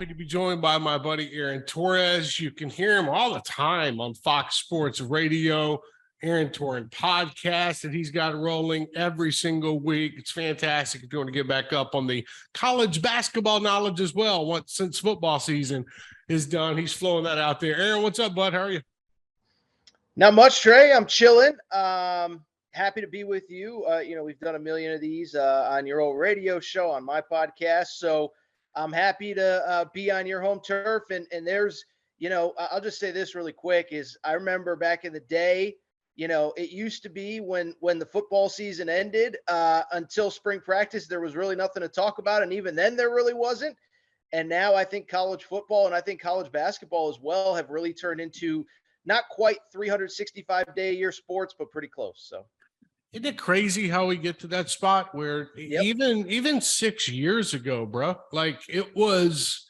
happy to be joined by my buddy Aaron Torres. You can hear him all the time on Fox Sports Radio, Aaron Torres podcast that he's got rolling every single week. It's fantastic if you want to get back up on the college basketball knowledge as well. Since football season is done, he's flowing that out there. Aaron, what's up, bud? How are you? Not much, Trey. I'm chilling. Happy to be with you. We've done a million of these on your old radio show, on my podcast. So I'm happy to be on your home turf. And there's, I'll just say this really quick is I remember back in the day, it used to be when the football season ended until spring practice, there was really nothing to talk about. And even then there really wasn't. And now I think college football and I think college basketball as well have really turned into not quite 365-day-a-year sports, but pretty close. So. Isn't it crazy how we get to that spot where even 6 years ago, bro, like it was,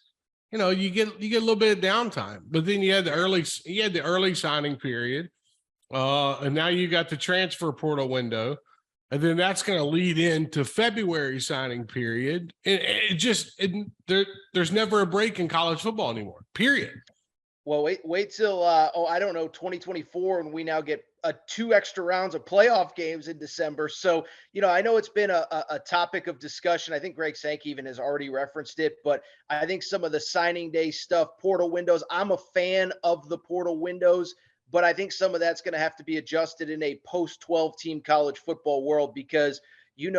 you get a little bit of downtime, but then you had the early signing period, and now you got the transfer portal window, and then that's going to lead into February signing period. There's never a break in college football anymore. Period. Well, wait till 2024, and we now get 2 extra rounds of playoff games in December. So, I know it's been a topic of discussion. I think Greg Sankey even has already referenced it, but I think some of the signing day stuff, portal windows, I'm a fan of the portal windows, but I think some of that's going to have to be adjusted in a post-12 team college football world because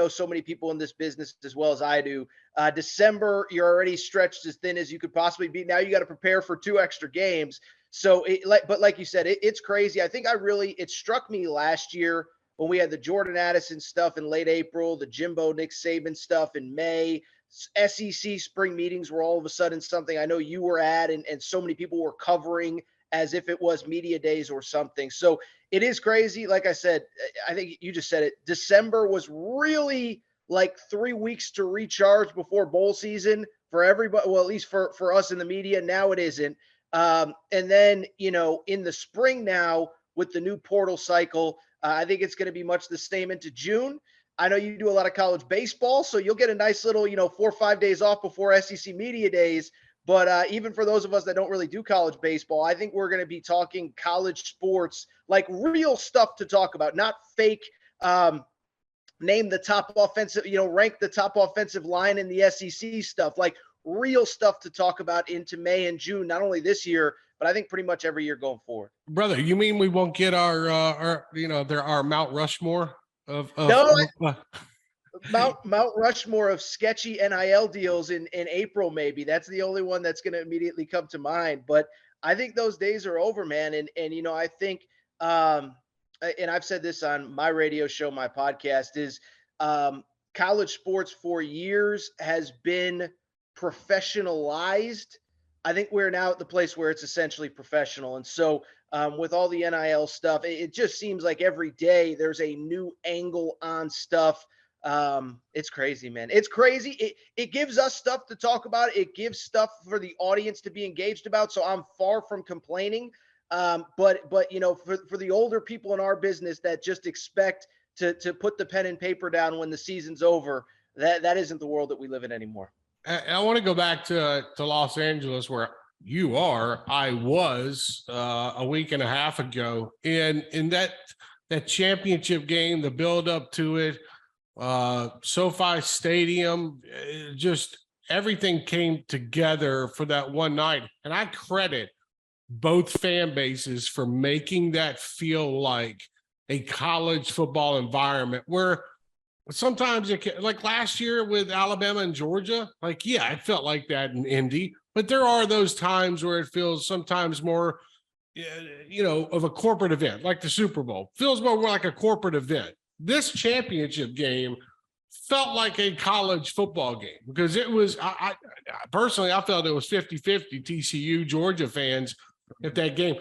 so many people in this business as well as I do. December, you're already stretched as thin as you could possibly be. Now you got to prepare for 2 extra games. So, but like you said, it's crazy. I think it struck me last year when we had the Jordan Addison stuff in late April, the Jimbo Nick Saban stuff in May. SEC spring meetings were all of a sudden something I know you were at, and so many people were covering as if it was media days or something. So it is crazy. Like I said, I think you just said it. December was really like 3 weeks to recharge before bowl season for everybody. Well, at least for us in the media. Now it isn't. And then, in the spring now with the new portal cycle, I think it's going to be much the same into June. I know you do a lot of college baseball, so you'll get a nice little, 4 or 5 days off before SEC media days. But even for those of us that don't really do college baseball, I think we're going to be talking college sports, like real stuff to talk about, not fake name the top offensive, rank the top offensive line in the SEC stuff, like real stuff to talk about into May and June, not only this year, but I think pretty much every year going forward. Brother, you mean we won't get our Mount Rushmore of Mount Rushmore of sketchy NIL deals in April, maybe. That's the only one that's going to immediately come to mind. But I think those days are over, man. And I think, and I've said this on my radio show, my podcast, is college sports for years has been professionalized. I think we're now at the place where it's essentially professional. And so with all the NIL stuff, it just seems like every day there's a new angle on stuff. It's crazy, man. It's crazy. It gives us stuff to talk about. It gives stuff for the audience to be engaged about. So I'm far from complaining. But for the older people in our business that just expect to put the pen and paper down when the season's over, that isn't the world that we live in anymore. I want to go back to Los Angeles where you are. I was a week and a half ago, and in that championship game, the build up to it, SoFi Stadium, just everything came together for that one night. And I credit both fan bases for making that feel like a college football environment where sometimes like last year with Alabama and Georgia, it felt like that in Indy, but there are those times where it feels sometimes more, of a corporate event, like the Super Bowl feels more like a corporate event. This championship game felt like a college football game because it was, I personally, I felt it was 50-50 TCU Georgia fans at that game.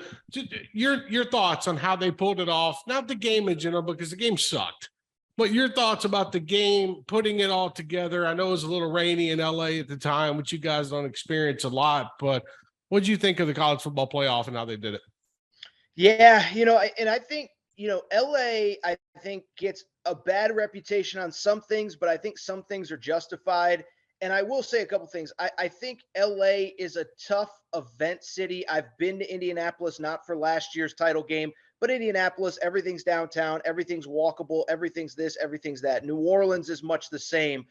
Your thoughts on how they pulled it off, not the game in general, because the game sucked, but your thoughts about the game, putting it all together. I know it was a little rainy in LA at the time, which you guys don't experience a lot, but what did you think of the college football playoff and how they did it? Yeah. And I think, LA, I think gets a bad reputation on some things, but I think some things are justified. And I will say a couple things. I think LA is a tough event city. I've been to Indianapolis, not for last year's title game, but Indianapolis, everything's downtown, everything's walkable, everything's this, everything's that. New Orleans is much the same.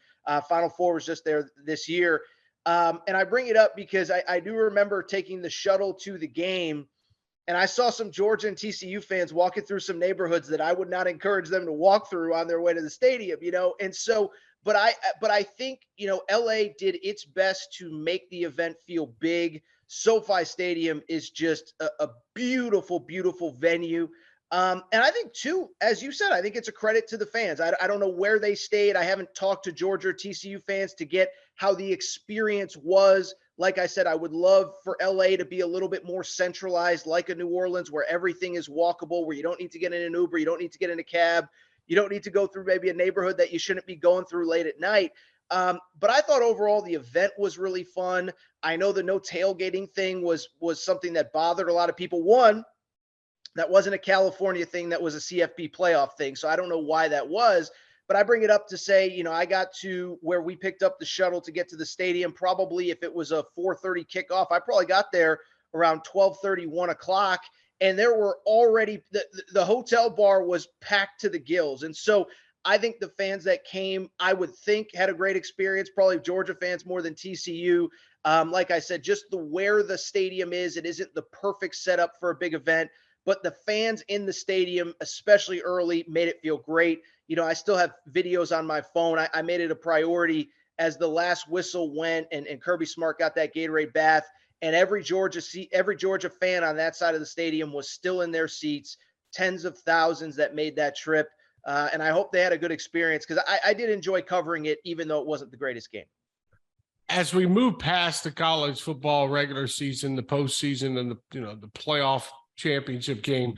Final Four was just there this year. And I bring it up because I do remember taking the shuttle to the game, and I saw some Georgia and TCU fans walking through some neighborhoods that I would not encourage them to walk through on their way to the stadium, and so but I think, LA did its best to make the event feel big. SoFi Stadium is just a beautiful, beautiful venue. And I think too, as you said, I think it's a credit to the fans. I don't know where they stayed. I haven't talked to Georgia or TCU fans to get how the experience was. Like I said, I would love for LA to be a little bit more centralized, like a New Orleans, where everything is walkable, where you don't need to get in an Uber, you don't need to get in a cab. You don't need to go through maybe a neighborhood that you shouldn't be going through late at night. But I thought overall the event was really fun. I know the no tailgating thing was something that bothered a lot of people. One, that wasn't a California thing. That was a CFP playoff thing. So I don't know why that was. But I bring it up to say, I got to where we picked up the shuttle to get to the stadium. Probably if it was a 4:30 kickoff, I probably got there around 12:30, 1 o'clock. And there were already the hotel bar was packed to the gills. And so I think the fans that came, I would think, had a great experience, probably Georgia fans more than TCU. Like I said, just where the stadium is, it isn't the perfect setup for a big event, but the fans in the stadium, especially early, made it feel great. I still have videos on my phone. I made it a priority as the last whistle went and Kirby Smart got that Gatorade bath. And every Georgia fan on that side of the stadium was still in their seats, tens of thousands that made that trip. And I hope they had a good experience because I did enjoy covering it, even though it wasn't the greatest game. As we move past the college football regular season, the postseason, and the playoff championship game,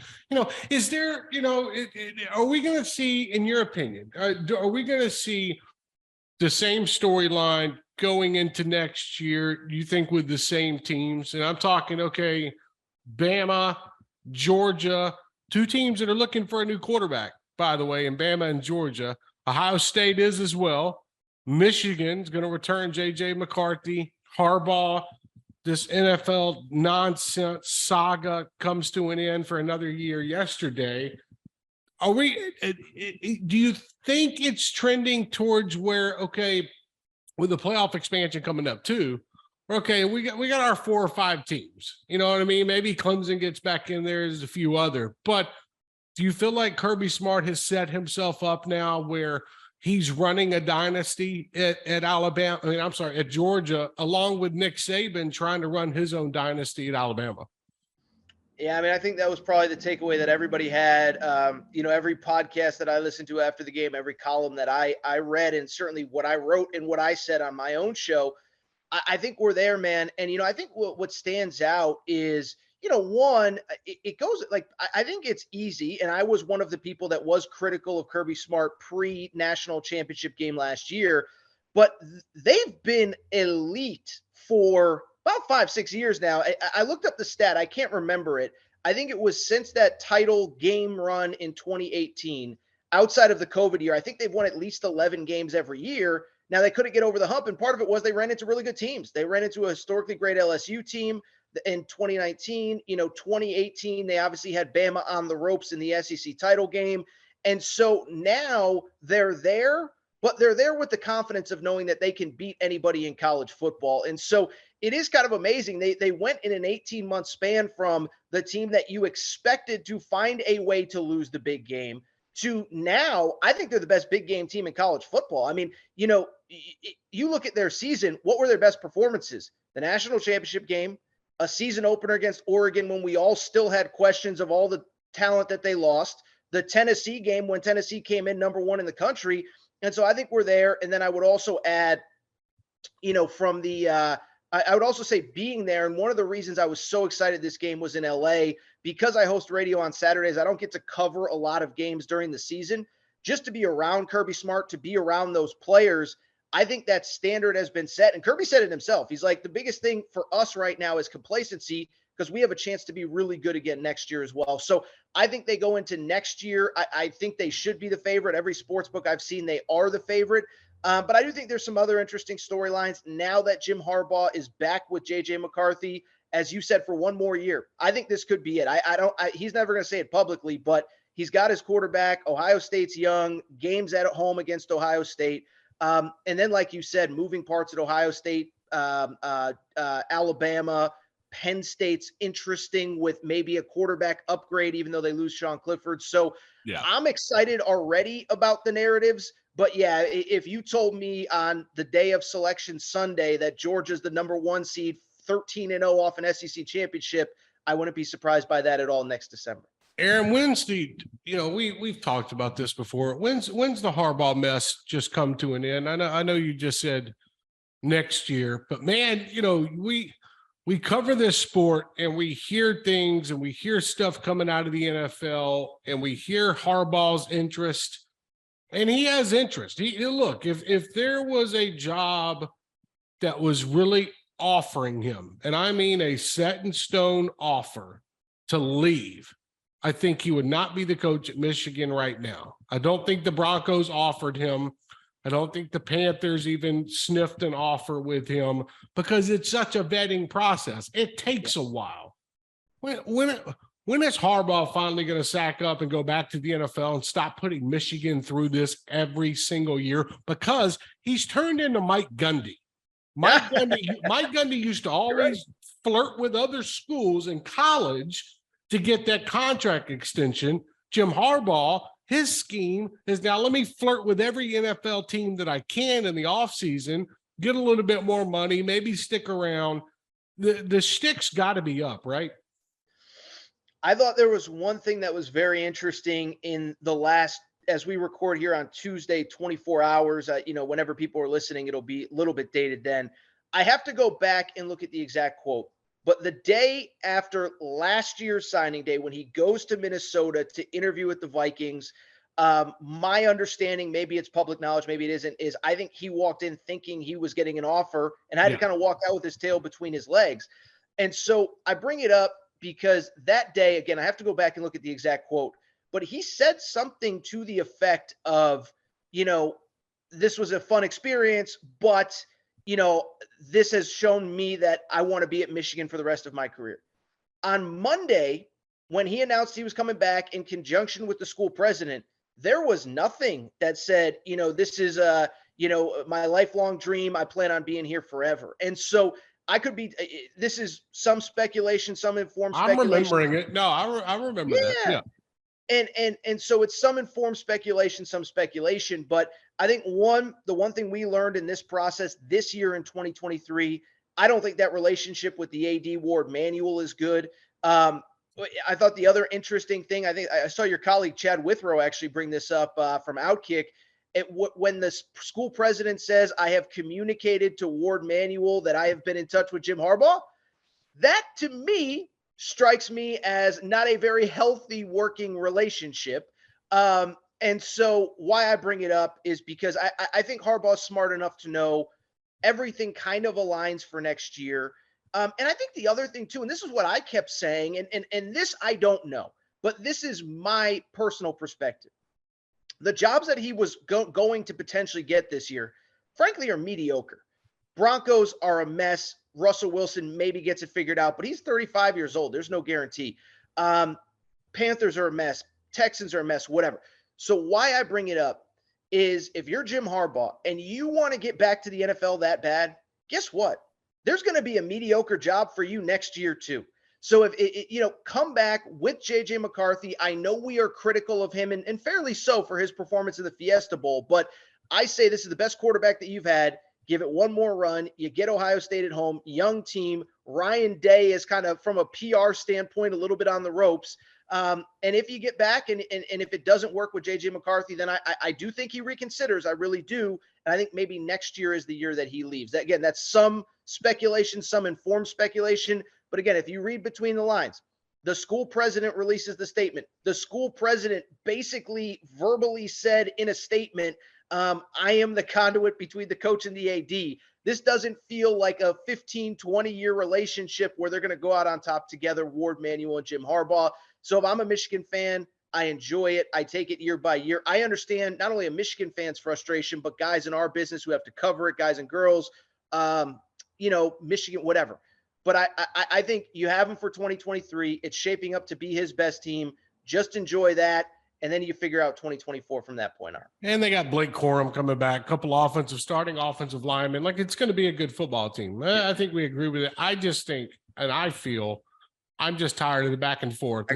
is there, are we going to see, in your opinion, are we going to see the same storyline going into next year, you think, with the same teams? And I'm talking, okay, Bama, Georgia, two teams that are looking for a new quarterback, by the way, in Bama and Georgia. Ohio State is as well. Michigan's going to return J.J. McCarthy. Harbaugh, this NFL nonsense saga comes to an end for another year yesterday. Do you think it's trending towards where, okay, with the playoff expansion coming up too, okay, we got our 4 or 5 teams, you know what I mean? Maybe Clemson gets back in there, there's a few other, but do you feel like Kirby Smart has set himself up now where he's running a dynasty at Alabama? At Georgia, along with Nick Saban trying to run his own dynasty at Alabama. Yeah, I think that was probably the takeaway that everybody had. Every podcast that I listened to after the game, every column that I read, and certainly what I wrote and what I said on my own show, I think we're there, man. And, I think what stands out is, one, it goes like, I think it's easy. And I was one of the people that was critical of Kirby Smart pre-national championship game last year, but they've been elite for about 5-6 years now. I looked up the stat. I can't remember it. I think it was since that title game run in 2018, outside of the COVID year, I think they've won at least 11 games every year. Now, they couldn't get over the hump, and part of it was they ran into really good teams. They ran into a historically great LSU team in 2019. 2018, they obviously had Bama on the ropes in the SEC title game. And so now they're there, but they're there with the confidence of knowing that they can beat anybody in college football. And so it is kind of amazing. They went in an 18-month span from the team that you expected to find a way to lose the big game to now, I think they're the best big game team in college football. You look at their season, what were their best performances? The national championship game, a season opener against Oregon when we all still had questions of all the talent that they lost, the Tennessee game when Tennessee came in number 1 in the country. And so I think we're there. And then I would also add, from the I would also say being there, and one of the reasons I was so excited this game was in LA, because I host radio on Saturdays, I don't get to cover a lot of games during the season. Just to be around Kirby Smart, to be around those players, I think that standard has been set. And Kirby said it himself. He's like, the biggest thing for us right now is complacency, because we have a chance to be really good again next year as well. So I think they go into next year. I think they should be the favorite. Every sports book I've seen, they are the favorite. But I do think there's some other interesting storylines now that Jim Harbaugh is back with JJ McCarthy, as you said, for one more year. I think this could be it. He's never going to say it publicly, but he's got his quarterback. Ohio State's young, games at home against Ohio State. And then, like you said, moving parts at Ohio State, Alabama, Penn State's interesting with maybe a quarterback upgrade, even though they lose Sean Clifford. So Yeah. I'm excited already about the narratives. But yeah, if you told me on the day of selection Sunday that Georgia's the number 1 seed, 13-0 off an SEC championship, I wouldn't be surprised by that at all next December. Aaron, when's the, we've talked about this before. When's the Harbaugh mess just come to an end? I know you just said next year, but man, we cover this sport and we hear things and we hear stuff coming out of the NFL and we hear Harbaugh's interest, and he has interest. Look, if there was a job that was really offering him, and I mean a set in stone offer to leave, I think he would not be the coach at Michigan right now. I don't think the Broncos offered him. I don't think the Panthers even sniffed an offer with him because it's such a vetting process. It takes a while. When is Harbaugh finally going to sack up and go back to the NFL and stop putting Michigan through this every single year? Because he's turned into Mike Gundy. Mike Gundy used to always flirt with other schools in college to get that contract extension. Jim Harbaugh, his scheme is now let me flirt with every NFL team that I can in the offseason, get a little bit more money, maybe stick around. The shtick's got to be up, right? I thought there was one thing that was very interesting in the last, as we record here on Tuesday, 24 hours, whenever people are listening, it'll be a little bit dated then. I have to go back and look at the exact quote. But the day after last year's signing day, when he goes to Minnesota to interview with the Vikings, my understanding, maybe it's public knowledge, maybe it isn't, is I think he walked in thinking he was getting an offer and had to kind of walk out with his tail between his legs. And so I bring it up because that day, again, I have to go back and look at the exact quote, but he said something to the effect of, this was a fun experience, but this has shown me that I want to be at Michigan for the rest of my career. On Monday, when he announced he was coming back in conjunction with the school president, there was nothing that said, this is my lifelong dream. I plan on being here forever. And so I could be, this is some speculation, some informed speculation. I'm remembering it. No, I remember that. Yeah. And so it's some informed speculation, some speculation, but I think the one thing we learned in this process this year in 2023, I don't think that relationship with the AD Ward Manuel is good. I thought the other interesting thing, I think I saw your colleague Chad Withrow actually bring this up from OutKick. When the school president says, I have communicated to Ward Manuel that I have been in touch with Jim Harbaugh, that to me strikes me as not a very healthy working relationship. And so why I bring it up is because I think Harbaugh's smart enough to know everything kind of aligns for next year. And I think the other thing too, and this is what I kept saying, and this I don't know, but this is my personal perspective. The jobs that he was going to potentially get this year, frankly, are mediocre. Broncos are a mess. Russell Wilson maybe gets it figured out, but he's 35 years old. There's no guarantee. Panthers are a mess. Texans are a mess, whatever. So why I bring it up is if you're Jim Harbaugh and you want to get back to the NFL that bad, guess what? There's going to be a mediocre job for you next year too. So if come back with JJ McCarthy. I know we are critical of him and fairly so for his performance in the Fiesta Bowl, but I say this is the best quarterback that you've had. Give it one more run. You get Ohio State at home, young team. Ryan Day is kind of from a PR standpoint a little bit on the ropes. And if you get back and if it doesn't work with JJ McCarthy, then I do think he reconsiders. I really do. And I think maybe next year is the year that he leaves. Again, that's some speculation, some informed speculation. But again, if you read between the lines, the school president releases the statement. The school president basically verbally said in a statement, I am the conduit between the coach and the AD. This doesn't feel like a 15, 20-year relationship where they're going to go out on top together, Ward Manuel and Jim Harbaugh. So if I'm a Michigan fan, I enjoy it. I take it year by year. I understand not only a Michigan fan's frustration, but guys in our business who have to cover it, guys and girls, Michigan, whatever. But I think you have him for 2023. It's shaping up to be his best team. Just enjoy that. And then you figure out 2024 from that point on. And they got Blake Corum coming back, a couple starting offensive linemen. Like, it's going to be a good football team. I think we agree with it. I just think, and I feel, I'm just tired of the back and forth.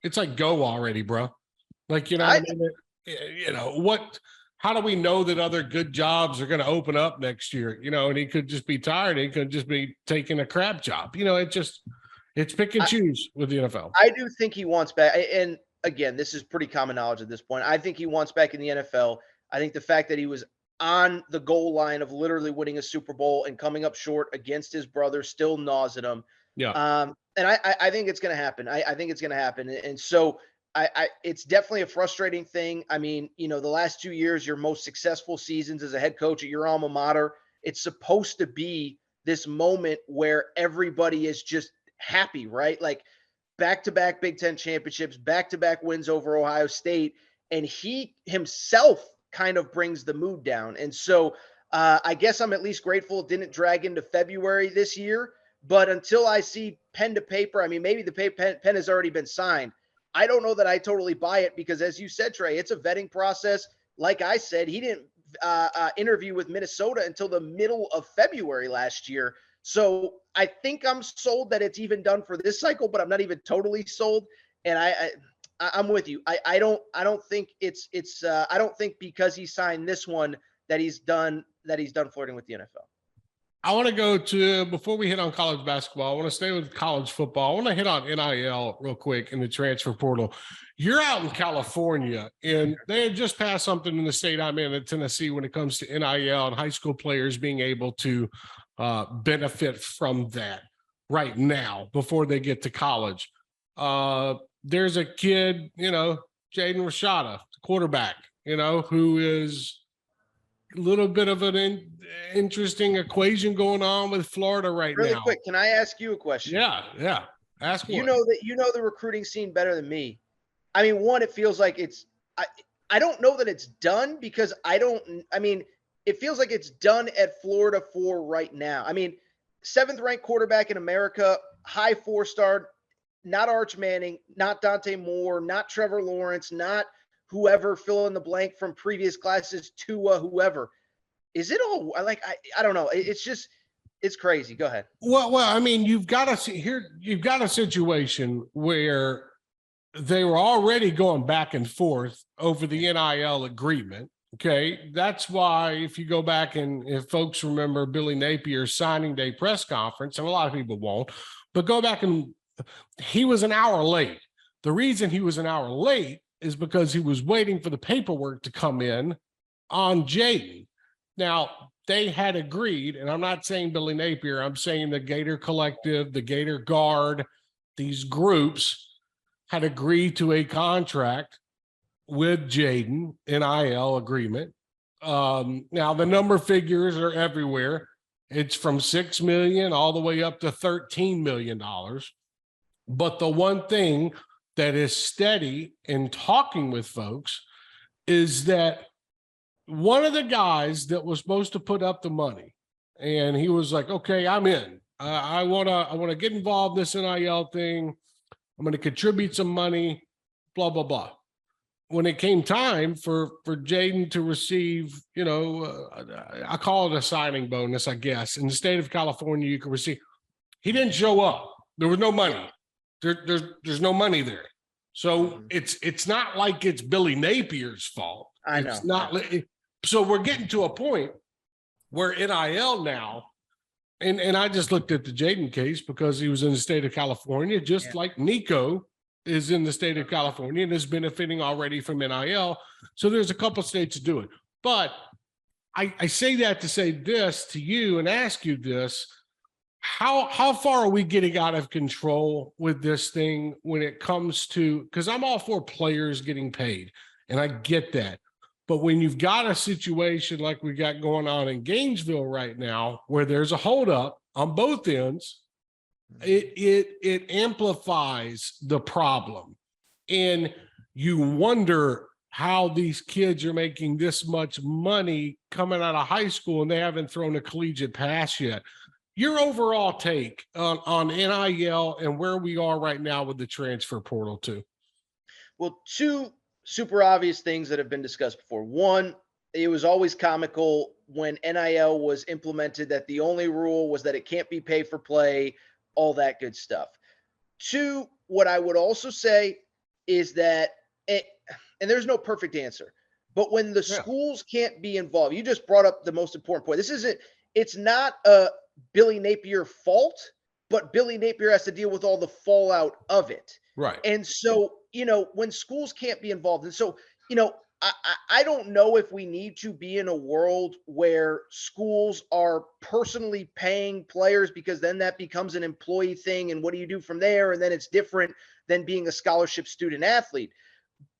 It's like go already, bro. Like, how do we know that other good jobs are going to open up next year? And he could just be tired. He could just be taking a crap job. It's pick and choose with the NFL. I do think he wants back. And again, this is pretty common knowledge at this point. I think he wants back in the NFL. I think the fact that he was on the goal line of literally winning a Super Bowl and coming up short against his brother still gnaws at him. Yeah. And I think it's going to happen. I think it's going to happen. And so it's definitely a frustrating thing. I mean, the last 2 years, your most successful seasons as a head coach at your alma mater, it's supposed to be this moment where everybody is just happy, right? Like back-to-back Big Ten championships, back-to-back wins over Ohio State. And he himself kind of brings the mood down. And so I guess I'm at least grateful it didn't drag into February this year. But until I see pen to paper, I mean, maybe the pen has already been signed. I don't know that I totally buy it because, as you said, Trey, it's a vetting process. Like I said, he didn't interview with Minnesota until the middle of February last year. So I think I'm sold that it's even done for this cycle, but I'm not even totally sold. And I'm with you. I don't think I don't think because he signed this one that he's done flirting with the NFL. I want to go to, before we hit on college basketball, I want to stay with college football. I want to hit on NIL real quick in the transfer portal. You're out in California, and they had just passed something in the state I'm in Tennessee when it comes to NIL and high school players being able to benefit from that right now before they get to college. There's a kid, Jayden Rashada, quarterback, who is a little bit of an interesting equation going on with Florida right now. Really quick, can I ask you a question? Yeah. Ask you know the recruiting scene better than me. I mean, one, it feels like it's I don't know that it's done because it feels like it's done at Florida 4 right now. I mean, 7th ranked quarterback in America, high 4-star, not Arch Manning, not Dante Moore, not Trevor Lawrence, not whoever, fill in the blank from previous classes, Tua, whoever. Is it all like, I don't know. It's crazy. Go ahead. Well, I mean, you've got a situation where they were already going back and forth over the NIL agreement. Okay. That's why if you go back and if folks remember Billy Napier's signing day press conference, and a lot of people won't, but go back and he was an hour late. The reason he was an hour late is because he was waiting for the paperwork to come in on Jayden. Now, they had agreed, and I'm not saying Billy Napier, I'm saying the Gator Collective, the Gator Guard, these groups had agreed to a contract with Jayden, NIL agreement. Now, the number figures are everywhere. It's from $6 million all the way up to $13 million. But the one thing that is steady in talking with folks is that one of the guys that was supposed to put up the money, and he was like, okay, I'm in. I want to get involved in this NIL thing. I'm going to contribute some money, blah, blah, blah. When it came time for Jayden to receive, I call it a signing bonus, I guess. In the state of California, you can receive. He didn't show up. There was no money. There's no money there. So it's not like it's Billy Napier's fault. I know. It's not. So we're getting to a point where NIL now, and I just looked at the Jayden case because he was in the state of California, just like Nico is in the state of California and is benefiting already from NIL. So there's a couple states to do it. But I say that to say this to you and ask you this. How far are we getting out of control with this thing when it comes to, because I'm all for players getting paid, and I get that. But when you've got a situation like we got going on in Gainesville right now, where there's a holdup on both ends, it amplifies the problem. And you wonder how these kids are making this much money coming out of high school and they haven't thrown a collegiate pass yet. Your overall take on NIL and where we are right now with the transfer portal too? Well, two super obvious things that have been discussed before. One, it was always comical when NIL was implemented that the only rule was that it can't be pay for play, all that good stuff. Two, what I would also say is that, and there's no perfect answer, but when the schools can't be involved, you just brought up the most important point. It's not a Billy Napier fault, but Billy Napier has to deal with all the fallout of it. Right. And so, when schools can't be involved, and so, I don't know if we need to be in a world where schools are personally paying players, because then that becomes an employee thing. And what do you do from there? And then it's different than being a scholarship student athlete.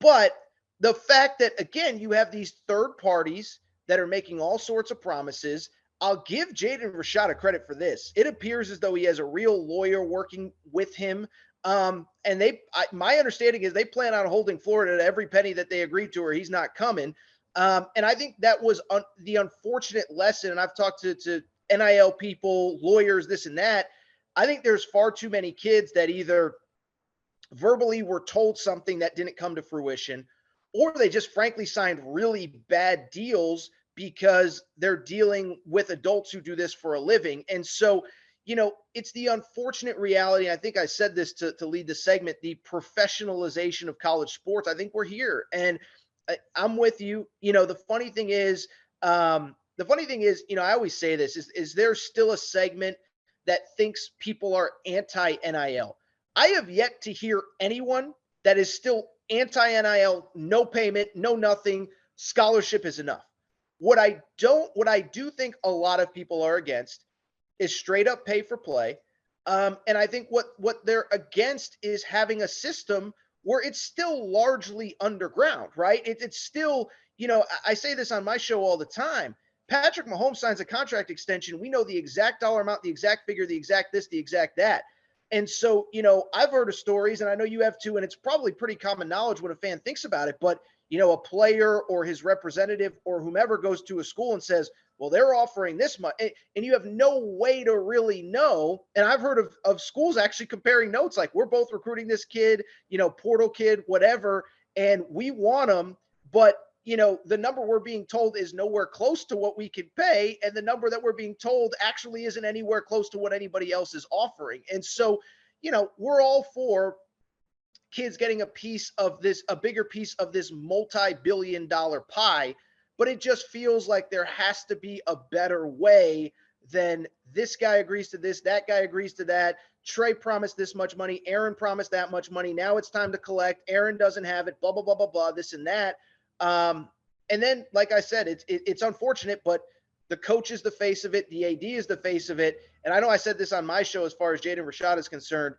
But the fact that, again, you have these third parties that are making all sorts of promises. I'll give Jayden Rashada credit for this. It appears as though he has a real lawyer working with him. And my understanding is they plan on holding Florida to every penny that they agreed to, or he's not coming. And I think that was the unfortunate lesson. And I've talked to NIL people, lawyers, this and that. I think there's far too many kids that either verbally were told something that didn't come to fruition, or they just frankly signed really bad deals because they're dealing with adults who do this for a living. And so, it's the unfortunate reality. I think I said this to lead the segment, the professionalization of college sports. I think we're here, and I'm with you. The funny thing is, I always say this, is there still a segment that thinks people are anti-NIL? I have yet to hear anyone that is still anti-NIL, no payment, no nothing, scholarship is enough. What I do think a lot of people are against is straight up pay for play. And I think what they're against is having a system where it's still largely underground, right? It's still, I say this on my show all the time. Patrick Mahomes signs a contract extension. We know the exact dollar amount, the exact figure, the exact this, the exact that. And so, I've heard of stories, and I know you have too, and it's probably pretty common knowledge when a fan thinks about it, but a player or his representative or whomever goes to a school and says, well, they're offering this much, and you have no way to really know. And I've heard of schools actually comparing notes, like, we're both recruiting this kid, portal kid, whatever, and we want them, but the number we're being told is nowhere close to what we can pay, and the number that we're being told actually isn't anywhere close to what anybody else is offering. And so, we're all for kids getting a bigger piece of this multi-billion-dollar pie, but it just feels like there has to be a better way than this guy agrees to this, that guy agrees to that. Trey promised this much money, Aaron promised that much money. Now it's time to collect. Aaron doesn't have it, blah, blah, blah, blah, blah, this and that. And then, like I said, it's unfortunate, but the coach is the face of it. The AD is the face of it. And I know I said this on my show as far as Jayden Rashada is concerned.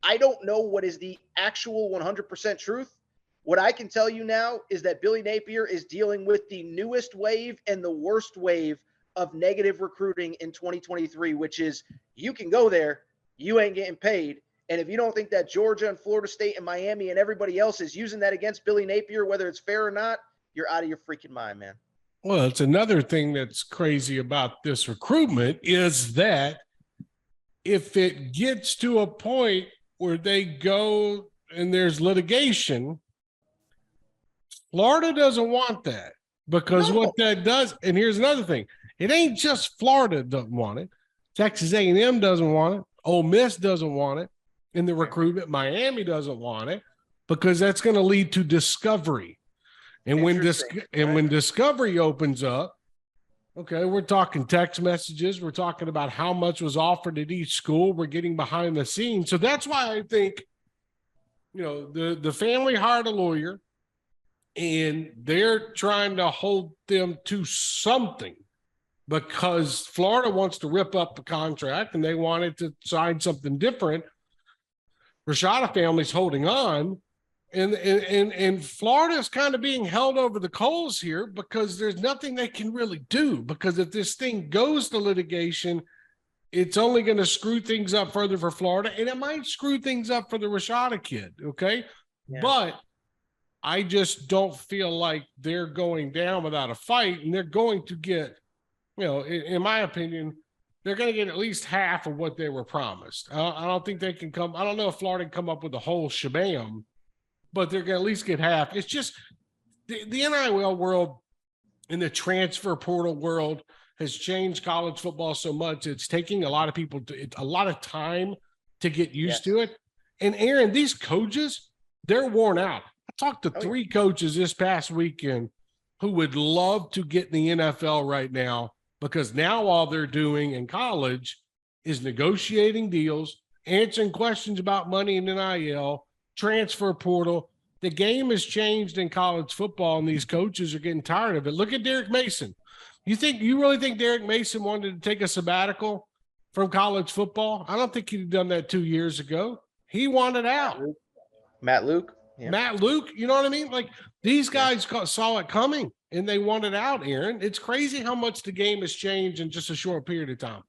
I don't know what is the actual 100% truth. What I can tell you now is that Billy Napier is dealing with the newest wave and the worst wave of negative recruiting in 2023, which is, you can go there, you ain't getting paid. And if you don't think that Georgia and Florida State and Miami and everybody else is using that against Billy Napier, whether it's fair or not, you're out of your freaking mind, man. Well, it's another thing that's crazy about this recruitment is that if it gets to a point where they go and there's litigation, Florida doesn't want that, because what that does, and here's another thing, it ain't just Florida doesn't want it. Texas A&M doesn't want it. Ole Miss doesn't want it in the recruitment. Miami doesn't want it, because that's going to lead to discovery. And when discovery opens up, okay, we're talking text messages. We're talking about how much was offered at each school. We're getting behind the scenes. So that's why I think, the family hired a lawyer, and they're trying to hold them to something, because Florida wants to rip up the contract and they wanted to sign something different. Rashada family's holding on. And Florida is kind of being held over the coals here, because there's nothing they can really do. Because if this thing goes to litigation, it's only going to screw things up further for Florida, and it might screw things up for the Rashada kid. Okay. Yeah. But I just don't feel like they're going down without a fight, and they're going to get, in my opinion, they're going to get at least half of what they were promised. I don't think they can come. I don't know if Florida can come up with the whole shabam, but they're going to at least get half. It's just the NIL world and the transfer portal world has changed college football so much. It's taking a lot of people a lot of time to get used to it. And Aaron, these coaches, they're worn out. I talked to three coaches this past weekend who would love to get in the NFL right now, because now all they're doing in college is negotiating deals, answering questions about money in NIL, transfer portal. The game has changed in college football, and these coaches are getting tired of it. Look at Derek Mason. You really think Derek Mason wanted to take a sabbatical from college football? I don't think he'd done that 2 years ago. He wanted out. Matt Luke. Yeah. Matt Luke, you know what I mean? Like, these guys saw it coming and they wanted out, Aaron. It's crazy how much the game has changed in just a short period of time.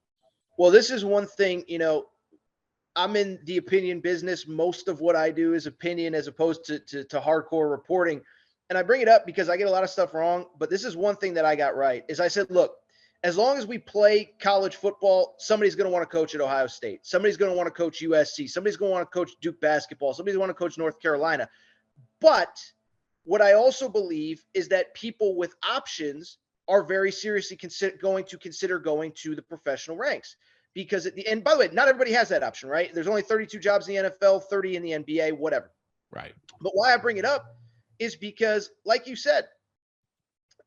Well, this is one thing, I'm in the opinion business. Most of what I do is opinion as opposed to hardcore reporting. And I bring it up because I get a lot of stuff wrong, but this is one thing that I got right is I said, look, as long as we play college football, somebody's going to want to coach at Ohio State. Somebody's going to want to coach USC. Somebody's going to want to coach Duke basketball. Somebody's going to want to coach North Carolina. But what I also believe is that people with options are very seriously going to consider going to the professional ranks. Because at the end, by the way, not everybody has that option, right? There's only 32 jobs in the NFL, 30 in the NBA, whatever. Right. But why I bring it up is because, like you said,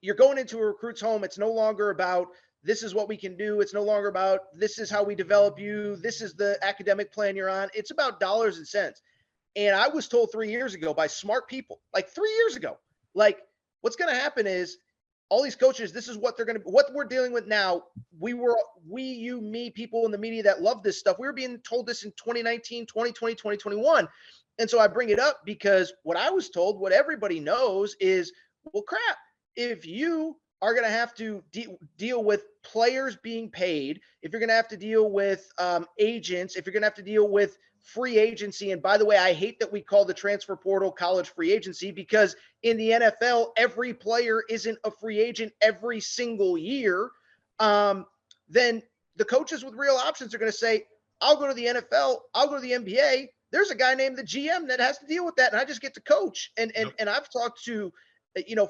you're going into a recruit's home. It's no longer about this is what we can do. It's no longer about this is how we develop you. This is the academic plan you're on. It's about dollars and cents. And I was told 3 years ago by smart people, like 3 years ago, like what's going to happen is all these coaches, this is what they're going to, what we're dealing with now. You, me, people in the media that love this stuff. We were being told this in 2019, 2020, 2021. And so I bring it up because what I was told, what everybody knows is, well, crap, if you are going to have to deal with players being paid, if you're going to have to deal with agents, if you're going to have to deal with free agency. And by the way, I hate that we call the transfer portal college free agency, because in the NFL, every player isn't a free agent every single year. Then the coaches with real options are going to say, I'll go to the NFL, I'll go to the NBA. There's a guy named the GM that has to deal with that, and I just get to coach. And I've talked to,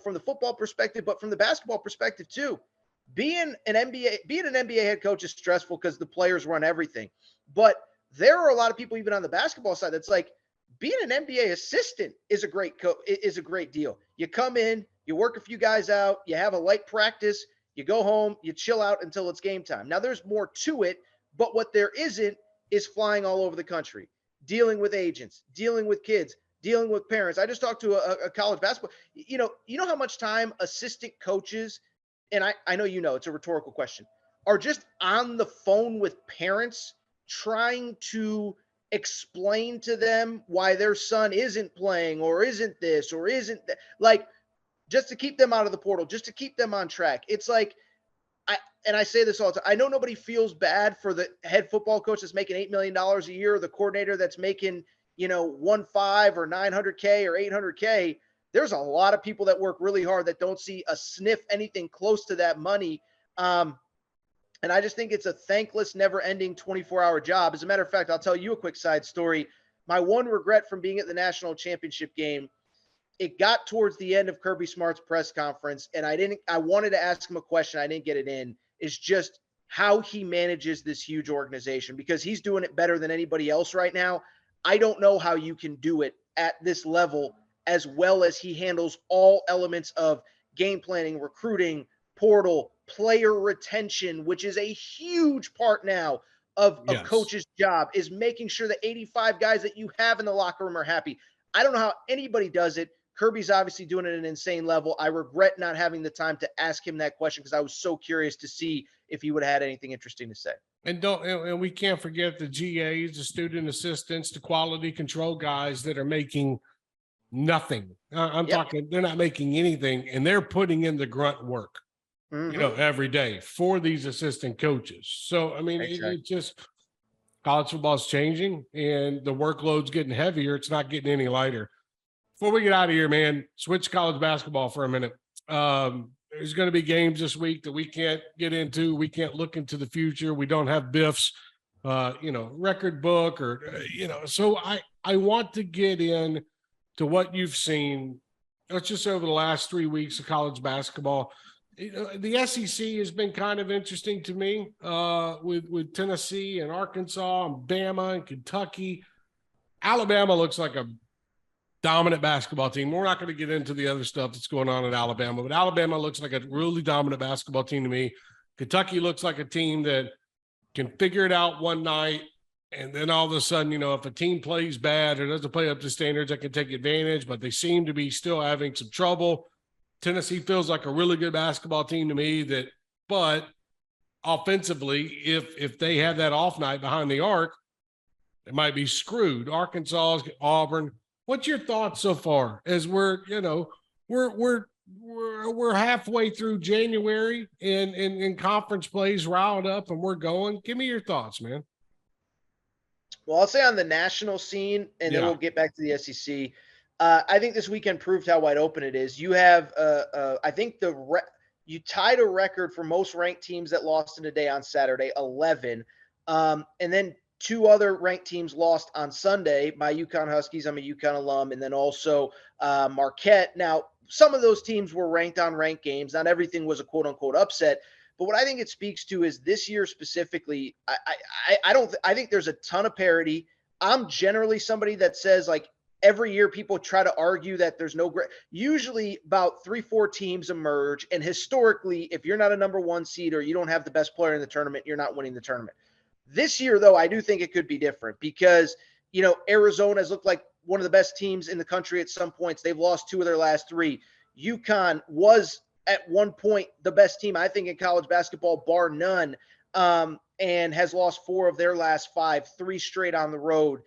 from the football perspective, but from the basketball perspective too. Being an NBA head coach is stressful because the players run everything. But there are a lot of people, even on the basketball side, that's like, being an NBA assistant is a great deal. You come in, you work a few guys out, you have a light practice, you go home, you chill out until it's game time. Now there's more to it, but what there isn't is flying all over the country, dealing with agents, dealing with kids, dealing with parents. I just talked to a college basketball. You know how much time assistant coaches, and I know it's a rhetorical question, are just on the phone with parents trying to explain to them why their son isn't playing or isn't this or isn't that, like, just to keep them out of the portal, just to keep them on track. It's like, I say this all the time. I know nobody feels bad for the head football coach that's making $8 million a year, or the coordinator that's making, 1.5 or 900K or 800K. There's a lot of people that work really hard that don't see a sniff anything close to that money. And I just think it's a thankless, never-ending 24-hour job. As a matter of fact, I'll tell you a quick side story. My one regret from being at the national championship game, it got towards the end of Kirby Smart's press conference, and I wanted to ask him a question. I didn't get it in. Is just how he manages this huge organization, because he's doing it better than anybody else right now. I don't know how you can do it at this level as well as he handles all elements of game planning, recruiting, portal, player retention, which is a huge part now of a coach's job, is making sure the 85 guys that you have in the locker room are happy. I don't know how anybody does it. Kirby's obviously doing it at an insane level. I regret not having the time to ask him that question because I was so curious to see if he would have had anything interesting to say. And we can't forget the GAs, the student assistants, the quality control guys that are making nothing. I'm talking, they're not making anything, and they're putting in the grunt work, every day for these assistant coaches. So, I mean, it just, college football is changing and the workload's getting heavier. It's not getting any lighter. Before we get out of here, man, switch college basketball for a minute. There's going to be games this week that we can't get into. We can't look into the future. We don't have Biff's, record book so I want to get in to what you've seen. It's just over the last 3 weeks of college basketball. The SEC has been kind of interesting to me with Tennessee and Arkansas and Bama and Kentucky. Alabama looks like a dominant basketball team. We're not going to get into the other stuff that's going on in Alabama, but Alabama looks like a really dominant basketball team to me. Kentucky looks like a team that can figure it out one night, and then all of a sudden, if a team plays bad or doesn't play up to standards, that can take advantage, but they seem to be still having some trouble. Tennessee feels like a really good basketball team to me but offensively, if they have that off night behind the arc, they might be screwed. Arkansas, Auburn. What's your thoughts so far as we're halfway through January and conference plays riled up and we're going? Give me your thoughts, man. Well, I'll say on the national scene, and then we'll get back to the SEC. I think this weekend proved how wide open it is. You have, I think you tied a record for most ranked teams that lost in a day on Saturday, 11. And then 2 other ranked teams lost on Sunday. My UConn Huskies, I'm a UConn alum, and then also Marquette. Now, some of those teams were ranked on ranked games. Not everything was a quote-unquote upset. But what I think it speaks to is this year specifically, I think there's a ton of parity. I'm generally somebody that says, like, every year people try to argue that there's no great. Usually about 3-4 teams emerge, and historically, if you're not a number 1 seed or you don't have the best player in the tournament, you're not winning the tournament. This year, though, I do think it could be different because, Arizona has looked like one of the best teams in the country at some points. They've lost 2 of their last 3. UConn was at one point the best team, I think, in college basketball, bar none, and has lost 4 of their last 5, 3 straight on the road.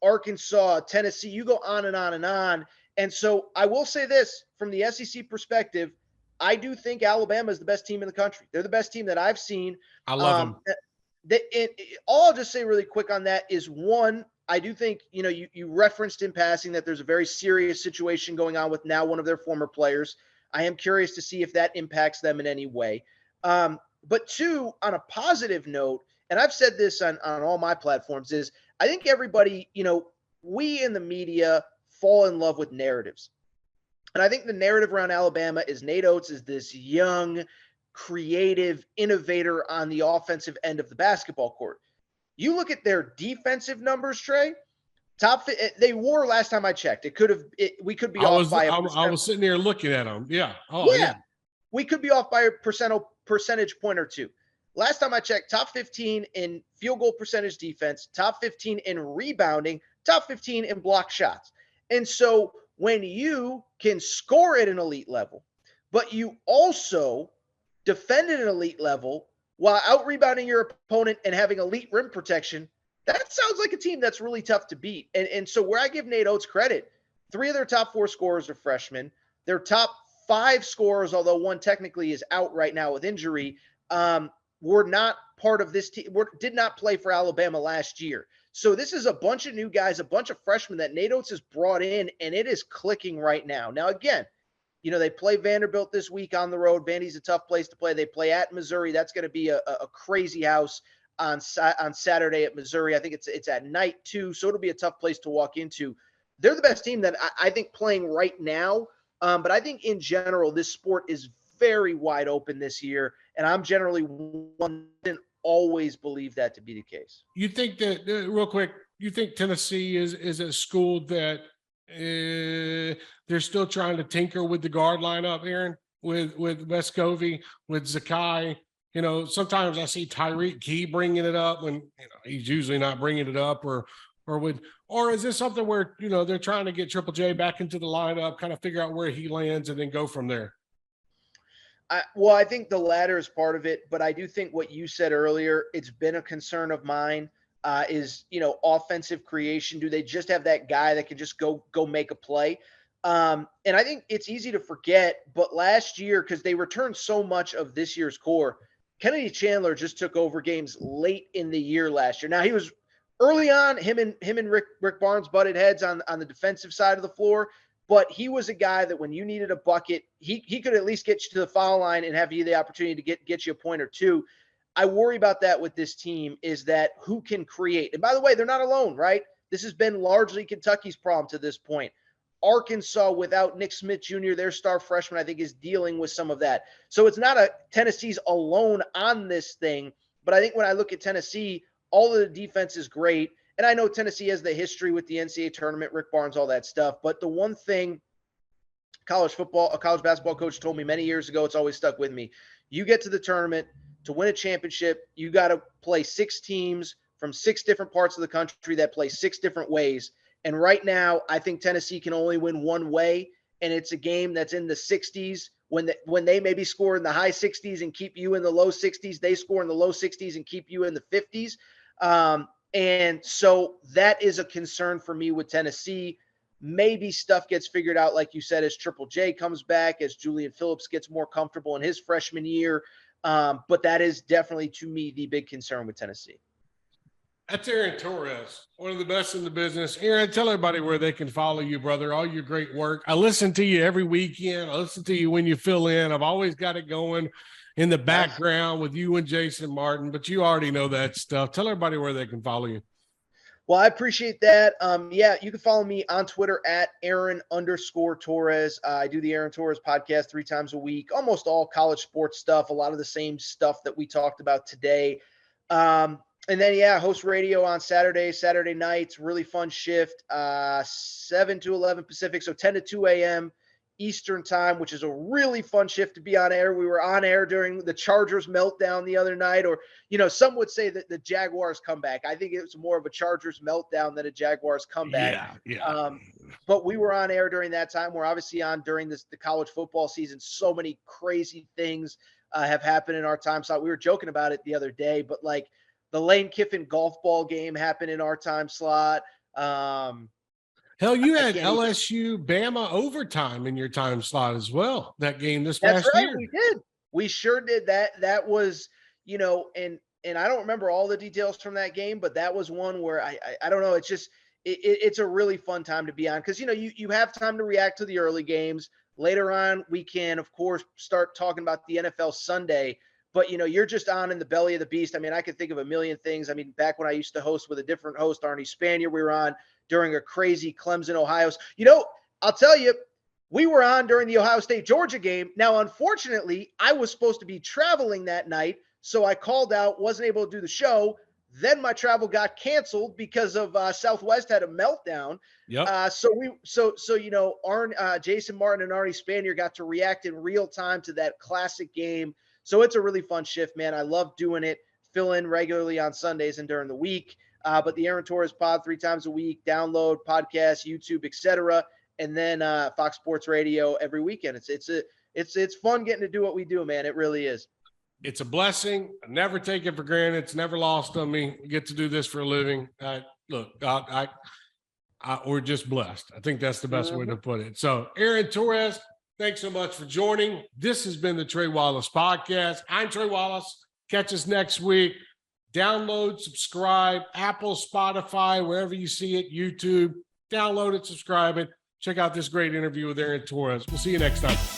Arkansas, Tennessee, you go on and on and on. And so I will say this from the SEC perspective, I do think Alabama is the best team in the country. They're the best team that I've seen. I love them. All I'll just say really quick on that is, one, I do think, you referenced in passing that there's a very serious situation going on with now one of their former players. I am curious to see if that impacts them in any way. But 2, on a positive note, and I've said this on all my platforms, is I think everybody, we in the media fall in love with narratives. And I think the narrative around Alabama is Nate Oates is this young, creative innovator on the offensive end of the basketball court. You look at their defensive numbers, Trey. They were last time I checked. We could be off by I was sitting there looking at them. Yeah. Oh yeah. We could be off by a percentage point or 2. Last time I checked, top 15 in field goal percentage defense, top 15 in rebounding, top 15 in block shots. And so when you can score at an elite level, but you also defend at an elite level while out-rebounding your opponent and having elite rim protection, that sounds like a team that's really tough to beat. And so where I give Nate Oates credit, 3 of their top 4 scorers are freshmen. Their top 5 scorers, although one technically is out right now with injury, were not part of this team, did not play for Alabama last year. So this is a bunch of new guys, a bunch of freshmen that Nate Oates has brought in, and it is clicking right now. Now, again, they play Vanderbilt this week on the road. Vandy's a tough place to play. They play at Missouri. That's going to be a crazy house on Saturday at Missouri. I think it's at night too, so it'll be a tough place to walk into. They're the best team that I think playing right now. But I think in general, this sport is very wide open this year, and I'm generally one that always believe that to be the case. You think that real quick? You think Tennessee is a school that they're still trying to tinker with the guard lineup, Aaron, with Vescovi, with Zakai? Sometimes I see Tyreek Key bringing it up when he's usually not bringing it up, or is this something where they're trying to get Triple J back into the lineup, kind of figure out where he lands, and then go from there? I think the latter is part of it, but I do think what you said earlier, it's been a concern of mine, is, offensive creation. Do they just have that guy that can just go make a play? And I think it's easy to forget, but last year, because they returned so much of this year's core, Kennedy Chandler just took over games late in the year last year. Now, he was early on, him and Rick Barnes butted heads on the defensive side of the floor. But he was a guy that when you needed a bucket, he could at least get you to the foul line and have you the opportunity to get you a point or two. I worry about that with this team, is that who can create. And by the way, they're not alone, right? This has been largely Kentucky's problem to this point. Arkansas, without Nick Smith Jr., their star freshman, I think, is dealing with some of that. So it's not Tennessee's alone on this thing. But I think when I look at Tennessee, all of the defense is great. And I know Tennessee has the history with the NCAA tournament, Rick Barnes, all that stuff. But the one thing a college basketball coach told me many years ago, it's always stuck with me. You get to the tournament to win a championship, you got to play 6 teams from 6 different parts of the country that play 6 different ways. And right now, I think Tennessee can only win one way, and it's a game that's in the 60s. When they maybe score in the high 60s and keep you in the low 60s, they score in the low 60s and keep you in the 50s. And so that is a concern for me with Tennessee. Maybe stuff gets figured out, like you said, as Triple J comes back, as Julian Phillips gets more comfortable in his freshman year. But that is definitely, to me, the big concern with Tennessee. That's Aaron Torres, one of the best in the business. Aaron, tell everybody where they can follow you, brother. All your great work. I listen to you every weekend. I listen to you when you fill in. I've always got it going in the background with you and Jason Martin, but you already know that stuff. Tell everybody where they can follow you. Well, I appreciate that. You can follow me on Twitter at Aaron_Torres. I do the Aaron Torres podcast 3 times a week, almost all college sports stuff, a lot of the same stuff that we talked about today. And then, host radio on Saturday nights, really fun shift, 7 to 11 Pacific, so 10 to 2 a.m. Eastern time, which is a really fun shift to be on air. We were on air during the Chargers meltdown the other night, or, some would say that the Jaguars comeback. I think it was more of a Chargers meltdown than a Jaguars comeback. Yeah. But we were on air during that time. We're obviously on during the college football season. So many crazy things have happened in our time slot. We were joking about it the other day, but like the Lane Kiffin golf ball game happened in our time slot. Hell, you had LSU Bama overtime in your time slot as well. That game this past year. We did. We sure did that. That was, and I don't remember all the details from that game, but that was one where I don't know. It's just, it's a really fun time to be on. Cause you have time to react to the early games. Later on, we can, of course, start talking about the NFL Sunday, but you're just on in the belly of the beast. I mean, I could think of a million things. I mean, back when I used to host with a different host, Arnie Spanier, we were on during a crazy Clemson, Ohio. I'll tell you, we were on during the Ohio State-Georgia game. Now, unfortunately, I was supposed to be traveling that night, so I called out, wasn't able to do the show. Then my travel got canceled because of Southwest had a meltdown. Yep. Jason Martin and Arnie Spanier got to react in real time to that classic game. So it's a really fun shift, man. I love doing it. Fill in regularly on Sundays and during the week. But the Aaron Torres pod 3 times a week, download, podcast, YouTube, etc. And then Fox Sports Radio every weekend. It's fun getting to do what we do, man. It really is. It's a blessing. I never take it for granted. It's never lost on me. We get to do this for a living. We're just blessed. I think that's the best way to put it. So, Aaron Torres, thanks so much for joining. This has been the Trey Wallace Podcast. I'm Trey Wallace. Catch us next week. Download, subscribe, Apple, Spotify, wherever you see it, YouTube. Download it, subscribe it. Check out this great interview with Aaron Torres. We'll see you next time.